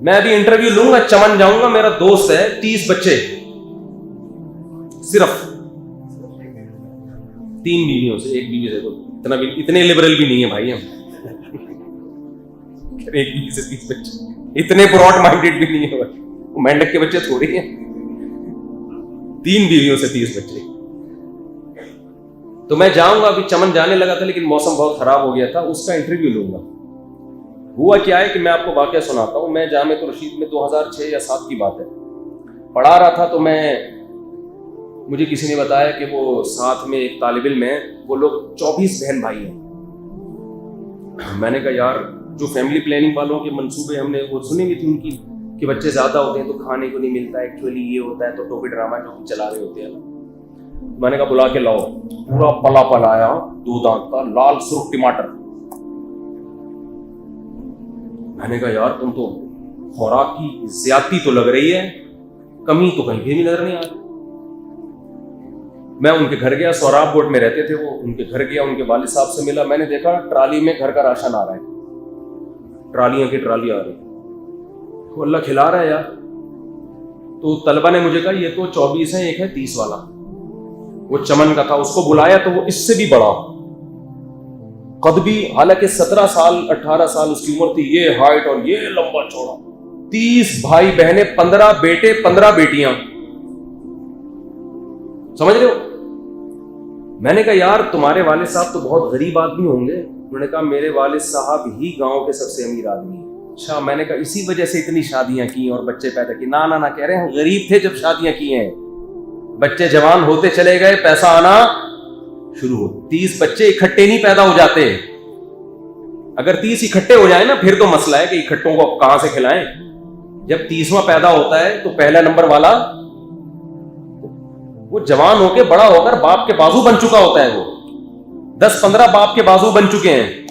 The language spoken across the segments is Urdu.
میں ابھی انٹرویو لوں گا, چمن جاؤں گا, میرا دوست ہے 30 بچے, صرف 3 بیویوں سے, 1 بیوی سے, تو اتنا بھی اتنے لبرل بھی نہیں ہے بھائی ہم, 1 بیوی سے 30 بچے, اتنے براڈ مائنڈیڈ بھی نہیں ہے بھائی, وہ مینڈک کے بچے تھوڑی ہیں, 3 بیویوں سے 30 بچے. تو میں جاؤں گا, ابھی چمن جانے لگا تھا لیکن موسم بہت خراب ہو گیا تھا, اس کا انٹرویو لوں گا. ہوا کیا ہے کہ میں آپ کو واقعہ سناتا ہوں. میں جامعۃ الرشید میں 2006 یا 7 کی بات ہے پڑھا رہا تھا, تو مجھے کسی نے بتایا کہ وہ ساتھ میں ایک طالب علم ہے, وہ لوگ 24 بہن بھائی ہیں. میں نے کہا یار, جو فیملی پلاننگ والوں کے منصوبے ہم نے وہ سنے ہوئی تھی ان کی, کہ بچے زیادہ ہوتے ہیں تو کھانے کو نہیں ملتا, ایکچولی یہ ہوتا ہے, تو ٹوپی ڈرامہ جو چلا رہے ہوتے ہیں. میں نے کہا بلا کے لاؤ, پورا پلا پلایا 2 دانت کا لال سرخ ٹماٹر. میں نے کہا یار تم تو خوراک کی زیادتی تو لگ رہی ہے, کمی تو کہیں بھی نظر نہیں آ رہی. میں ان کے گھر گیا, سوراب بورڈ میں رہتے تھے وہ, ان کے گھر گیا, ان کے والد صاحب سے ملا. میں نے دیکھا ٹرالی میں گھر کا راشن آ رہا ہے, ٹرالیاں کی ٹرالی آ رہی, تو اللہ کھلا رہا ہے یار. تو طلبہ نے مجھے کہا یہ تو 24 ہیں, ایک ہے 30 والا, وہ چمن کا تھا. اس کو بلایا تو وہ اس سے بھی بڑا قد بھی, حالانکہ 17 سال 18 سال اس کی عمر تھی, یہ ہائٹ اور یہ لمبا چوڑا. 30 بھائی بہنیں, 15 بیٹے 15 بیٹیاں, سمجھ رہے ہو. میں نے کہا یار تمہارے والد صاحب تو بہت غریب آدمی ہوں گے. انہوں نے کہا میرے والد صاحب ہی گاؤں کے سب سے امیر آدمی ہیں. اچھا, میں نے کہا اسی وجہ سے اتنی شادیاں کی اور بچے پیدا کیے. نہ کہہ رہے ہیں غریب تھے جب شادیاں کی ہیں, بچے جوان ہوتے چلے گئے, پیسہ آنا شروع ہو. 30 بچے اکٹھے نہیں پیدا ہو جاتے. اگر 30 اکٹھے ہو جائیں نا پھر تو مسئلہ ہے کہ اکٹھوں کو کہاں سے کھلائیں. جب 30واں پیدا ہوتا ہے تو پہلا نمبر والا وہ جوان ہو کے بڑا ہو کر باپ کے بازو بن چکا ہوتا ہے, وہ 10-15 باپ کے بازو بن چکے ہیں.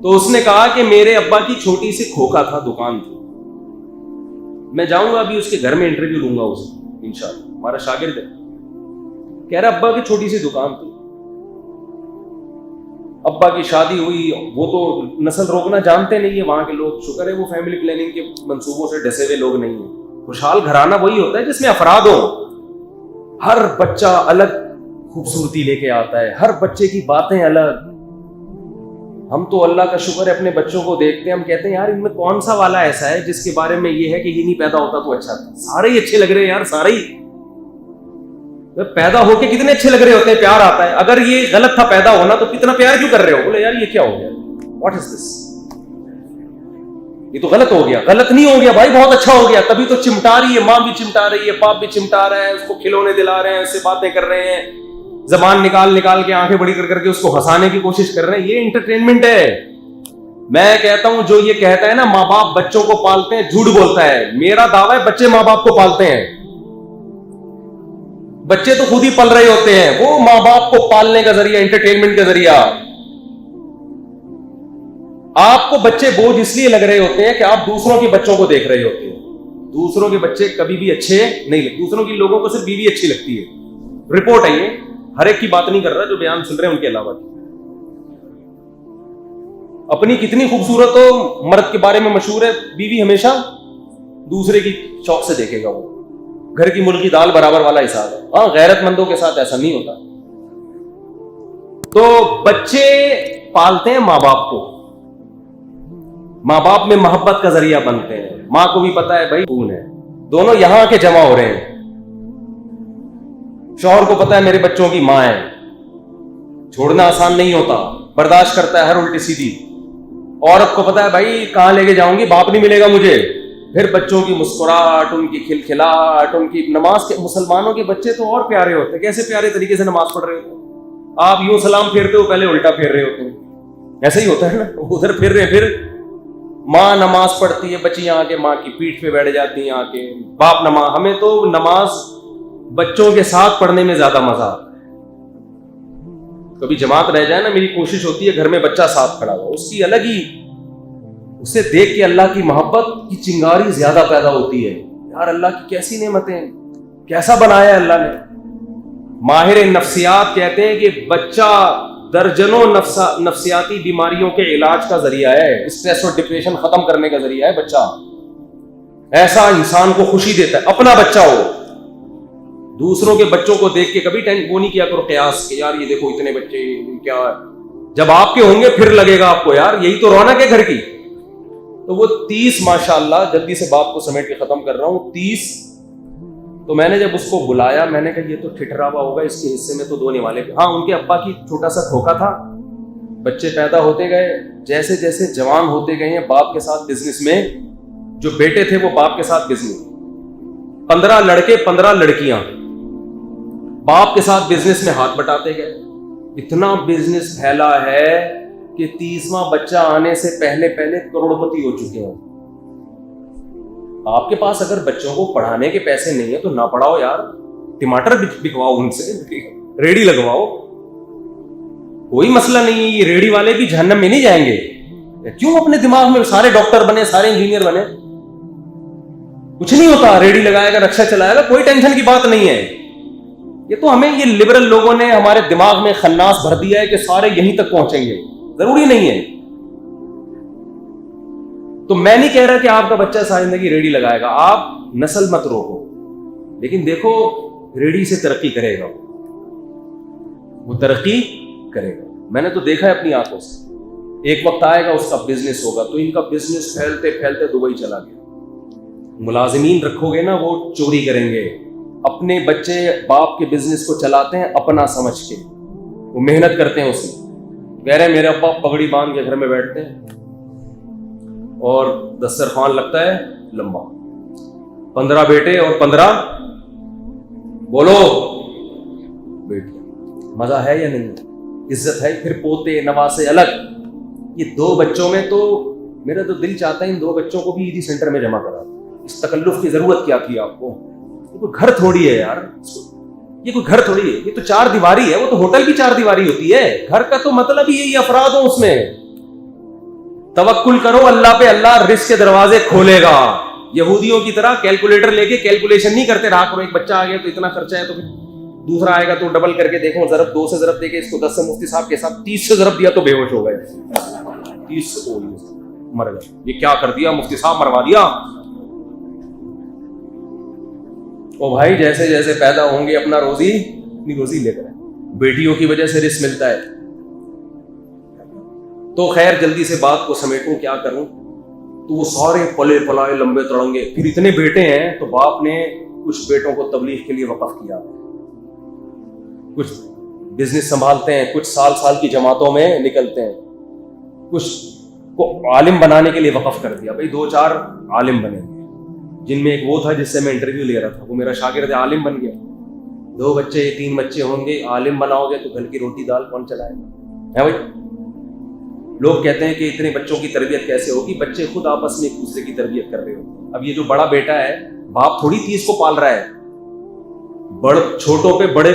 تو اس نے کہا کہ میرے ابا کی چھوٹی سی کھوکھا تھا, دکان تھی. میں جاؤں گا ابھی اس کے گھر میں انٹرویو لوں گا اسے انشاءاللہ, ہمارا شاگرد ہے. کہہ رہا ابا کی چھوٹی سی دکان تھی, ابا کی شادی ہوئی. وہ تو نسل روکنا جانتے نہیں ہے وہاں کے لوگ, شکر ہے وہ فیملی پلاننگ کے منصوبوں سے ڈسے ہوئے لوگ نہیں ہیں. خوشحال گھرانہ وہی ہوتا ہے جس میں افراد ہوں. ہر بچہ الگ خوبصورتی لے کے آتا ہے, ہر بچے کی باتیں الگ. ہم تو اللہ کا شکر ہے اپنے بچوں کو دیکھتے ہیں, ہم کہتے ہیں یار ان میں کون سا والا ایسا ہے جس کے بارے میں یہ ہے کہ یہ نہیں پیدا ہوتا تو اچھا تھا. سارے ہی اچھے لگ رہے ہیں یار, سارے ہی پیدا ہو کے کتنے اچھے لگ رہے ہوتے ہیں, پیار آتا ہے. اگر یہ غلط تھا پیدا ہونا تو اتنا پیار کیوں کر رہے ہو؟ بولے یار یہ کیا ہو گیا, واٹ از دس, یہ تو غلط ہو گیا. غلط نہیں ہو گیا بھائی, بہت اچھا ہو گیا. تبھی تو چمٹا رہی ہے, ماں بھی چمٹا رہی ہے, باپ بھی چمٹا رہا ہے, اس کو کھلونے دلا رہے ہیں, اس سے باتیں کر رہے ہیں, زبان نکال کے آنکھیں بڑی کر کے اس کو ہنسانے کی کوشش کر رہے ہیں. یہ انٹرٹینمنٹ ہے. میں کہتا ہوں جو یہ کہتا ہے نا ماں باپ بچوں کو پالتے ہیں, جھوٹ بولتا ہے. میرا دعویٰ ہے بچے ماں باپ کو پالتے ہیں. بچے تو خود ہی پل رہے ہوتے ہیں, وہ ماں باپ کو پالنے کا ذریعہ, انٹرٹینمنٹ کا ذریعہ. آپ کو بچے بوجھ اس لیے لگ رہے ہوتے ہیں کہ آپ دوسروں کے بچوں کو دیکھ رہے ہوتے ہیں. دوسروں کے بچے کبھی بھی اچھے نہیں لگتے. دوسروں کی لوگوں کو صرف بیوی اچھی لگتی ہے. رپورٹ ہے یہ, ہر ایک کی بات نہیں کر رہا جو بیان سن رہے ہیں ان کے علاوہ. اپنی کتنی خوبصورت ہو, مرد کے بارے میں مشہور ہے, بیوی ہمیشہ دوسرے کی شوق سے دیکھے گا. وہ گھر کی مرغی دال برابر والا حساب ہے. ہاں غیرت مندوں کے ساتھ ایسا نہیں ہوتا. تو بچے پالتے ہیں ماں باپ کو, ماں باپ میں محبت کا ذریعہ بنتے ہیں. ماں کو بھی پتا ہے بھائی خون ہے, دونوں یہاں کے جمع ہو رہے ہیں. شوہر کو پتا ہے میرے بچوں کی ماں ہے, چھوڑنا آسان نہیں ہوتا, برداشت کرتا ہے ہر الٹی سیدھی. عورت کو پتا ہے بھائی کہاں لے کے جاؤں گی, باپ نہیں ملے گا مجھے. پھر بچوں کی مسکراہٹ, ان کی کھلکھلاہٹ, ان کی نماز کے. مسلمانوں کے بچے تو اور پیارے ہوتے ہیں. کیسے پیارے طریقے سے نماز پڑھ رہے ہوتے ہیں. آپ یوں سلام پھیرتے ہو, پہلے الٹا پھیر رہے ہوتے ہیں. ایسا ہی ہوتا ہے نا, ادھر پھر رہے. پھر ماں نماز پڑھتی ہے, بچیاں آ کے ماں کی پیٹھ پہ بیٹھ جاتی ہیں آ کے. باپ نماز, ہمیں تو نماز بچوں کے ساتھ پڑھنے میں زیادہ مزہ آتا ہے. کبھی جماعت رہ جائے نا, میری کوشش ہوتی ہے گھر میں بچہ ساتھ کھڑا ہوا, اس کی الگ ہی, اسے دیکھ کے اللہ کی محبت کی چنگاری زیادہ پیدا ہوتی ہے. یار اللہ کی کیسی نعمتیں, کیسا بنایا ہے اللہ نے. ماہر نفسیات کہتے ہیں کہ بچہ درجنوں نفسیاتی بیماریوں کے علاج کا ذریعہ ہے, اسٹریس اور ڈپریشن ختم کرنے کا ذریعہ ہے بچہ. ایسا انسان کو خوشی دیتا ہے, اپنا بچہ ہو. دوسروں کے بچوں کو دیکھ کے کبھی وہ نہیں کیا کرو قیاس کہ یار یہ دیکھو اتنے بچے کیا ہے. جب آپ کے ہوں گے پھر لگے گا آپ کو یار یہی تو رونق ہے گھر کی. تو وہ 30 ماشاءاللہ, جلدی سے بات کو سمیٹ کے ختم کر رہا ہوں, 30. تو میں نے جب اس کو بلایا, میں نے کہا یہ تو ٹھٹرا ہوا ہوگا, اس کے حصے میں تو 2 والے. ہاں ان کے ابا کی چھوٹا سا دھوکا تھا. بچے پیدا ہوتے گئے, جیسے جیسے جوان ہوتے گئے ہیں باپ کے ساتھ بزنس میں, جو بیٹے تھے وہ باپ کے ساتھ بزنس, 15 لڑکے 15 لڑکیاں باپ کے ساتھ بزنس میں ہاتھ بٹاتے گئے. اتنا بزنس پھیلا ہے کہ 30واں بچہ آنے سے پہلے کروڑپتی ہو چکے ہیں. آپ کے پاس اگر بچوں کو پڑھانے کے پیسے نہیں ہیں تو نہ پڑھاؤ یار, ٹماٹر بکواؤ ان سے, ریڑھی لگواؤ, کوئی مسئلہ نہیں ہے. یہ ریڑھی والے بھی جہنم میں نہیں جائیں گے. کیوں اپنے دماغ میں سارے ڈاکٹر بنے, سارے انجینئر بنے؟ کچھ نہیں ہوتا. ریڑھی لگائے گا, رکشا چلائے گا, کوئی ٹینشن کی بات نہیں ہے. یہ تو ہمیں یہ لبرل لوگوں نے ہمارے دماغ میں خناس بھر دیا ہے کہ سارے یہیں تک پہنچیں گے. ضروری نہیں ہے. تو میں نہیں کہہ رہا کہ آپ کا بچہ ساری زندگی ریڑھی لگائے گا, آپ نسل مت روکو, لیکن دیکھو ریڑھی سے ترقی کرے گا, وہ ترقی کرے گا. میں نے تو دیکھا ہے اپنی آنکھوں سے. ایک وقت آئے گا اس کا بزنس ہوگا, تو ان کا بزنس پھیلتے پھیلتے دبئی چلا گیا. ملازمین رکھو گے نا وہ چوری کریں گے. اپنے بچے باپ کے بزنس کو چلاتے ہیں اپنا سمجھ کے, وہ محنت کرتے ہیں اس میں. کہہ رہے میرے ابا پگڑی باندھ کے گھر میں بیٹھتے ہیں اور دسترخوان لگتا ہے لمبا, 15 بیٹے اور 15 بولو بیٹے. مزہ ہے یا نہیں؟ عزت ہے. پھر پوتے نواسے الگ. یہ 2 بچوں میں تو میرا تو دل چاہتا ہے ان 2 بچوں کو بھی عیدی سینٹر میں جمع کرا. اس تکلف کی ضرورت کیا تھی آپ کو؟ یہ کوئی گھر تھوڑی ہے یار, یہ کوئی گھر تھوڑی ہے, یہ تو 4 دیواری ہے. وہ تو ہوٹل کی 4 دیواری ہوتی ہے. گھر کا تو مطلب ہی افراد ہو اس میں. توکل کرو اللہ پہ, اللہ رزق کے دروازے کھولے گا. یہودیوں کی طرح کیلکولیٹر لے کے کیلکولیشن نہیں کرتے رہا کرو. ایک بچہ آ گیا تو اتنا خرچہ ہے, تو پھر دوسرا آئے گا تو ڈبل کر کے دیکھو, ضرب 2 سے ضرب دے کے اس کو 10 سے مفتی صاحب کے ساتھ 30 سے ضرب دیا تو بے ہوش ہو گئے. 30 سے مر گئے. یہ کیا کر دیا مفتی صاحب, مروا دیا. او بھائی جیسے جیسے پیدا ہوں گے اپنا اپنی روزی لے کر آئے. بیٹیوں کی وجہ سے رزق ملتا ہے. تو خیر جلدی سے بات کو سمیٹوں, کیا کروں. تو وہ سارے پلے پلائے لمبے تڑنگے, پھر اتنے بیٹے ہیں تو باپ نے کچھ بیٹوں کو تبلیغ کے لیے وقف کیا, کچھ بزنس سنبھالتے ہیں, کچھ سال کی جماعتوں میں نکلتے ہیں, کچھ کو عالم بنانے کے لیے وقف کر دیا. بھائی 2-4 عالم بنے, جن میں ایک وہ تھا جس سے میں انٹرویو لے رہا تھا, وہ میرا شاگرد عالم بن گیا. 2 بچے 3 بچے ہوں گے, عالم بناؤ گے تو گھر کی روٹی دال کون چلائے گا؟ ہے بھائی. لوگ کہتے ہیں کہ اتنے بچوں کی تربیت کیسے ہوگی, بچے خود آپس میں ایک دوسرے کی تربیت کر رہے ہو. اب یہ جو بڑا بیٹا ہے, باپ تھوڑی 30 کو پال رہا ہے. چھوٹوں پہ بڑے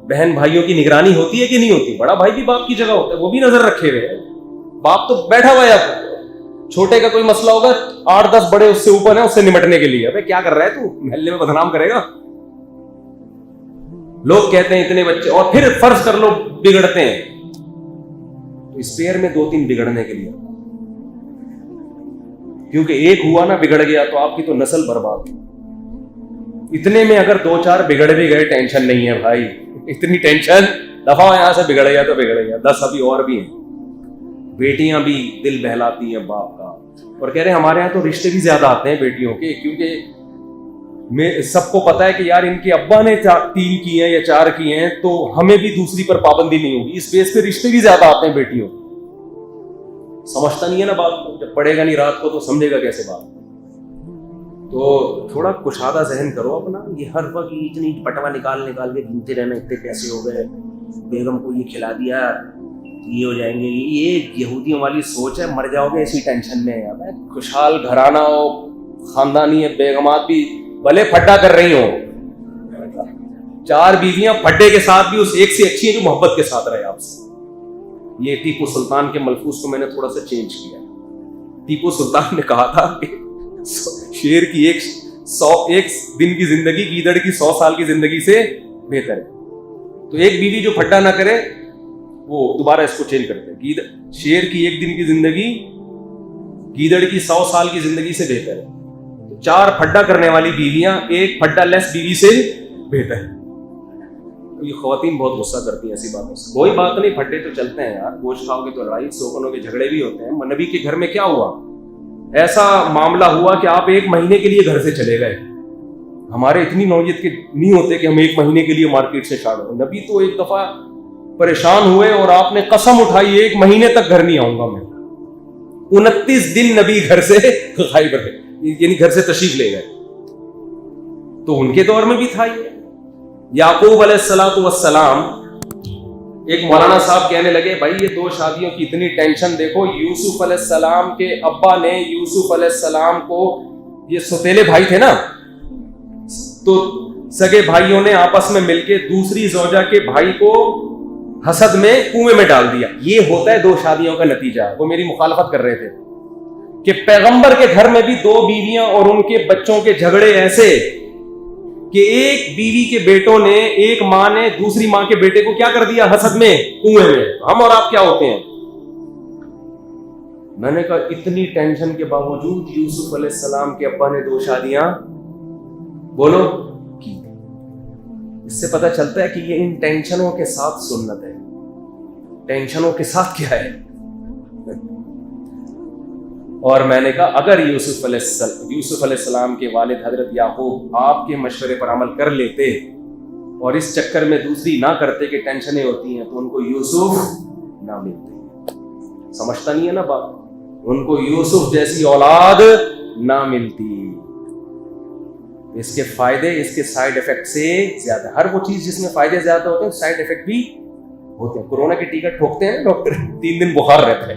بہن بھائیوں کی نگرانی ہوتی ہے کہ نہیں ہوتی؟ بڑا بھائی بھی باپ کی جگہ ہوتا ہے, وہ بھی نظر رکھے ہوئے ہیں. باپ تو بیٹھا ہوا ہے, چھوٹے کا کوئی مسئلہ ہوگا 8-10 بڑے اس سے اوپر ہیں اس سے نمٹنے کے لیے. ابے کیا کر رہا ہے تو, محلے میں بدنام کرے گا. لوگ کہتے ہیں اتنے بچے, اور پھر فرض کر لو بگڑتے ہیں تو اسپیئر میں 2-3 بگڑنے کے لیے, کیونکہ ایک ہوا نا بگڑ گیا تو آپ کی تو نسل برباد. اتنے میں اگر 2-4 بگڑ بھی گئے ٹینشن نہیں ہے بھائی, اتنی ٹینشن دفعہ یہاں سے بگڑ گیا تو بگڑ گیا, 10 ابھی اور بھی ہیں. بیٹیاں بھی دل بہلاتی ہیں باپ کا, اور کہہ رہے ہیں ہمارے یہاں تو رشتے بھی زیادہ آتے ہیں بیٹیوں کے, کیونکہ سب کو پتا ہے کہ یار ان کے ابا نے 3 کی ہیں یا 4 کی ہیں تو ہمیں بھی دوسری پر پابندی نہیں ہوگی. اس بیس پہ رشتے بھی زیادہ آتے ہیں بیٹیوں. سمجھتا نہیں ہے نا بات کو, جب پڑھے گا نہیں رات کو تو سمجھے گا کیسے بات. تو تھوڑا کشادہ ذہن کرو اپنا. یہ ہر وقت اتنی پٹوا نکال کے گھومتے رہنا, اتنے پیسے ہو گئے, بیگم کو یہ کھلا دیا, یہ ہو جائیں گے. یہ یہودیوں والی سوچ ہے, مر جاؤ گے اسی ٹینشن میں. خوشحال گھرانہ ہو, خاندانی ہے, بیگمات بھی بھلے پھڈا کر رہی ہوں, 4 بیویاں پھڈے کے ساتھ بھی اس ایک سے اچھی ہے جو محبت کے ساتھ رہے آپ سے. یہ ٹیپو سلطان کے ملفوظ کو میں نے تھوڑا سا چینج کیا. ٹیپو سلطان نے کہا تھا کہ شیر کی ایک دن کی زندگی گیدڑ کی 100 سال کی زندگی سے بہتر ہے. تو ایک بیوی جو پھڈا نہ کرے وہ دوبارہ اس کو چینج کرتے ہیں. شیر کی 1 دن کی زندگی گیدڑ کی 100 سال کی زندگی سے بہتر ہے. 4 پھڈا کرنے والی بیویاں 1 پھڈا لیس بیوی سے بہتر ہے. یہ خواتین بہت غصہ کرتی ہیں ایسی باتوں سے. کوئی بات نہیں, پھڈے تو چلتے ہیں یار, گوشت کھاؤ گے تو لڑائی سوکنوں کے جھگڑے بھی ہوتے ہیں. نبی کے گھر میں کیا ہوا, ایسا معاملہ ہوا کہ آپ 1 مہینے کے لیے گھر سے چلے گئے. ہمارے اتنی نوعیت کے نہیں ہوتے کہ ہم 1 مہینے کے لیے مارکیٹ سے شارٹ ہو. نبی تو ایک دفعہ پریشان ہوئے اور آپ نے قسم اٹھائی 1 مہینے تک گھر نہیں آؤں گا میں. 29 دن نبی گھر سے غائب رہے, یعنی گھر سے تشریف لے گئے. تو ان کے دور میں بھی تھا یہ. یعقوب علیہ السلام, ایک مولانا صاحب کہنے لگے بھائی یہ 2 شادیوں کی اتنی ٹینشن دیکھو. یوسف علیہ السلام کے ابا نے یوسف علیہ السلام کو, یہ سوتیلے بھائی تھے نا, تو سگے بھائیوں نے آپس میں مل کے دوسری زوجہ کے بھائی کو حسد میں کنویں میں ڈال دیا. یہ ہوتا ہے 2 شادیوں کا نتیجہ. وہ میری مخالفت کر رہے تھے کہ پیغمبر کے گھر میں بھی 2 بیویاں اور ان کے بچوں کے جھگڑے ایسے کہ ایک بیوی کے بیٹوں نے, ایک ماں نے دوسری ماں کے بیٹے کو کیا کر دیا, حسد میں کنویں میں. ہم اور آپ کیا ہوتے ہیں. میں نے کہا اتنی ٹینشن کے باوجود یوسف علیہ السلام کے ابا نے 2 شادیاں بولو کی. اس سے پتہ چلتا ہے کہ یہ ان ٹینشنوں کے ساتھ سنت ہے. ٹینشنوں کے ساتھ کیا ہے. اور میں نے کہا اگر یوسف علیہ السلام کے والد حضرت یعقوب آپ کے مشورے پر عمل کر لیتے اور اس چکر میں دوسری نہ کرتے کہ ٹینشنیں ہوتی ہیں, تو ان کو یوسف نہ ملتے. سمجھتا نہیں ہے نا بات. ان کو یوسف جیسی اولاد نہ ملتی. اس کے فائدے اس کے سائیڈ ایفیکٹ سے زیادہ. ہر وہ چیز جس میں فائدے زیادہ ہوتے ہیں سائیڈ ایفیکٹ بھی ہوتے ہیں. کورونا کے ٹیکا ٹھوکتے ہیں ڈاکٹر, 3 دن بخار رہتا ہے,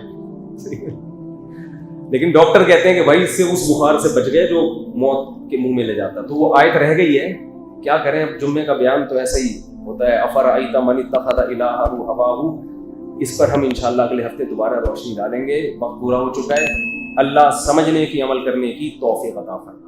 لیکن ڈاکٹر کہتے ہیں کہ بھائی اس سے اس بخار سے بچ گئے جو موت کے منہ میں لے جاتا. تو وہ آیت رہ گئی ہے, کیا کریں. اب جمعے کا بیان تو ایسا ہی ہوتا ہے, افرأیت من اتخذ الہہ ہواہ. اس پر ہم انشاءاللہ اگلے ہفتے دوبارہ روشنی ڈالیں گے. وقت پورا ہو چکا ہے. اللہ سمجھنے کی, عمل کرنے کی توفیق عطا فرمائے.